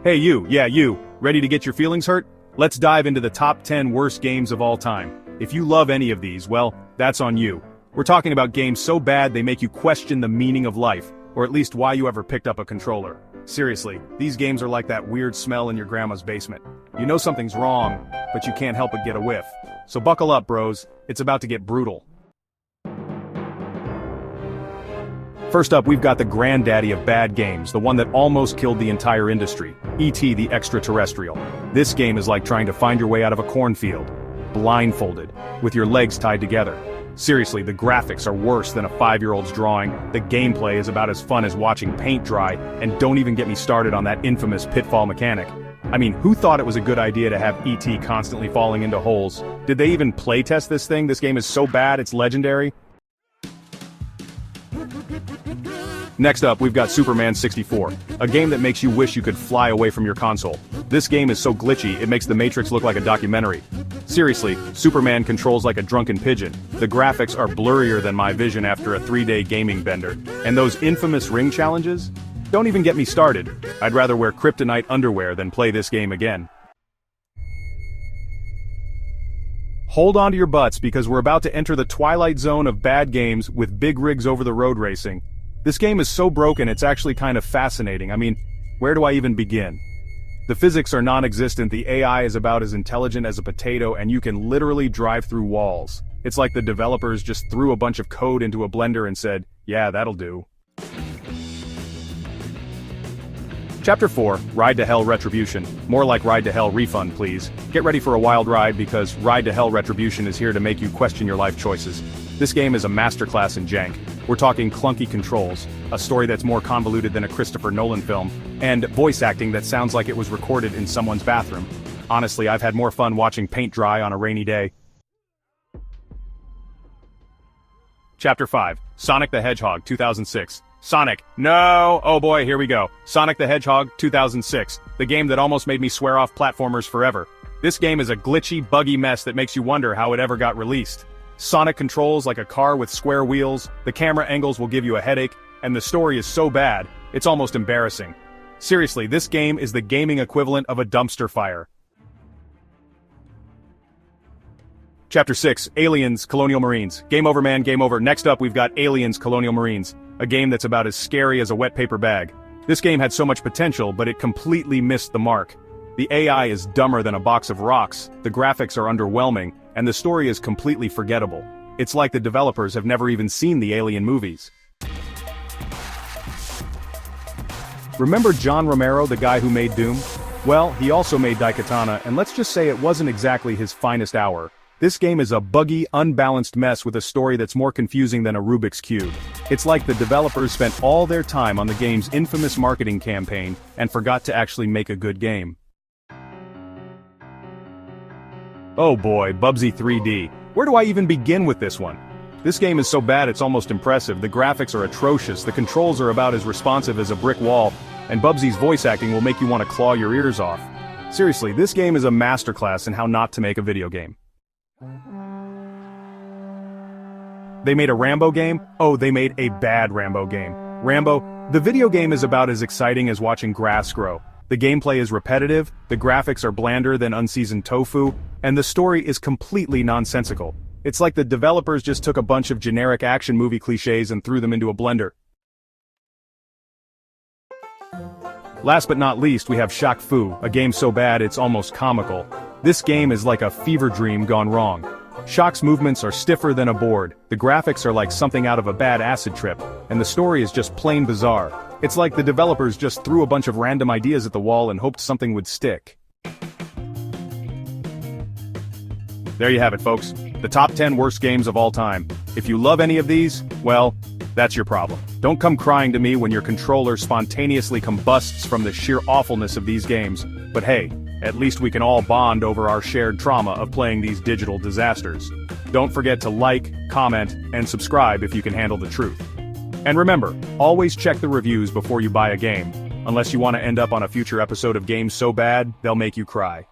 Hey you, ready to get your feelings hurt? Let's dive into the top 10 worst games of all time. If you love any of these, well, that's on you. We're talking about games so bad they make you question the meaning of life, or at least why you ever picked up a controller. Seriously, these games are like that weird smell in your grandma's basement. You know something's wrong, but you can't help but get a whiff. So buckle up, bros, it's about to get brutal. First up, we've got the granddaddy of bad games, the one that almost killed the entire industry, E.T. the Extraterrestrial. This game is like trying to find your way out of a cornfield, blindfolded, with your legs tied together. Seriously, the graphics are worse than a 5-year-old's drawing, the gameplay is about as fun as watching paint dry, and don't even get me started on that infamous pitfall mechanic. I mean, who thought it was a good idea to have E.T. constantly falling into holes? Did they even playtest this thing? This game is so bad, it's legendary. Next up, we've got Superman 64, a game that makes you wish you could fly away from your console. This game is so glitchy, it makes The Matrix look like a documentary. Seriously, Superman controls like a drunken pigeon. The graphics are blurrier than my vision after a 3-day gaming bender. And those infamous ring challenges? Don't even get me started. I'd rather wear kryptonite underwear than play this game again. Hold on to your butts because we're about to enter the twilight zone of bad games with big rigs over the road racing. This game is so broken it's actually kind of fascinating. I mean, where do I even begin? The physics are non-existent, the AI is about as intelligent as a potato, and you can literally drive through walls. It's like the developers just threw a bunch of code into a blender and said, yeah, that'll do. Chapter 4, Ride to Hell Retribution. More like Ride to Hell Refund, please. Get ready for a wild ride because Ride to Hell Retribution is here to make you question your life choices. This game is a masterclass in jank. We're talking clunky controls, a story that's more convoluted than a Christopher Nolan film, and voice acting that sounds like it was recorded in someone's bathroom. Honestly, I've had more fun watching paint dry on a rainy day. Chapter 5, Sonic the Hedgehog 2006. Sonic, no! Oh boy, here we go. Sonic the Hedgehog 2006, the game that almost made me swear off platformers forever. This game is a glitchy, buggy mess that makes you wonder how it ever got released. Sonic controls like a car with square wheels, the camera angles will give you a headache, and the story is so bad, it's almost embarrassing. Seriously, this game is the gaming equivalent of a dumpster fire. Chapter 6, Aliens, Colonial Marines. Game over, man, game over. Next up, we've got Aliens, Colonial Marines, a game that's about as scary as a wet paper bag. This game had so much potential, but it completely missed the mark. The AI is dumber than a box of rocks, the graphics are underwhelming, and the story is completely forgettable. It's like the developers have never even seen the Alien movies. Remember John Romero, the guy who made Doom? Well, he also made Daikatana, and let's just say it wasn't exactly his finest hour. This game is a buggy, unbalanced mess with a story that's more confusing than a Rubik's Cube. It's like the developers spent all their time on the game's infamous marketing campaign and forgot to actually make a good game. Oh boy, Bubsy 3D. Where do I even begin with this one? This game is so bad it's almost impressive, the graphics are atrocious, the controls are about as responsive as a brick wall, and Bubsy's voice acting will make you want to claw your ears off. Seriously, this game is a masterclass in how not to make a video game. They made a Rambo game? Oh, they made a bad Rambo game. Rambo, the video game is about as exciting as watching grass grow. The gameplay is repetitive, the graphics are blander than unseasoned tofu, and the story is completely nonsensical. It's like the developers just took a bunch of generic action movie cliches and threw them into a blender. Last but not least, we have Shaq Fu, a game so bad it's almost comical. This game is like a fever dream gone wrong. Shaq's movements are stiffer than a board, the graphics are like something out of a bad acid trip, and the story is just plain bizarre. It's like the developers just threw a bunch of random ideas at the wall and hoped something would stick. There you have it, folks. The top 10 worst games of all time. If you love any of these, well, that's your problem. Don't come crying to me when your controller spontaneously combusts from the sheer awfulness of these games. But hey, at least we can all bond over our shared trauma of playing these digital disasters. Don't forget to like, comment, and subscribe if you can handle the truth. And remember, always check the reviews before you buy a game, unless you want to end up on a future episode of Games So Bad, They'll Make You Cry.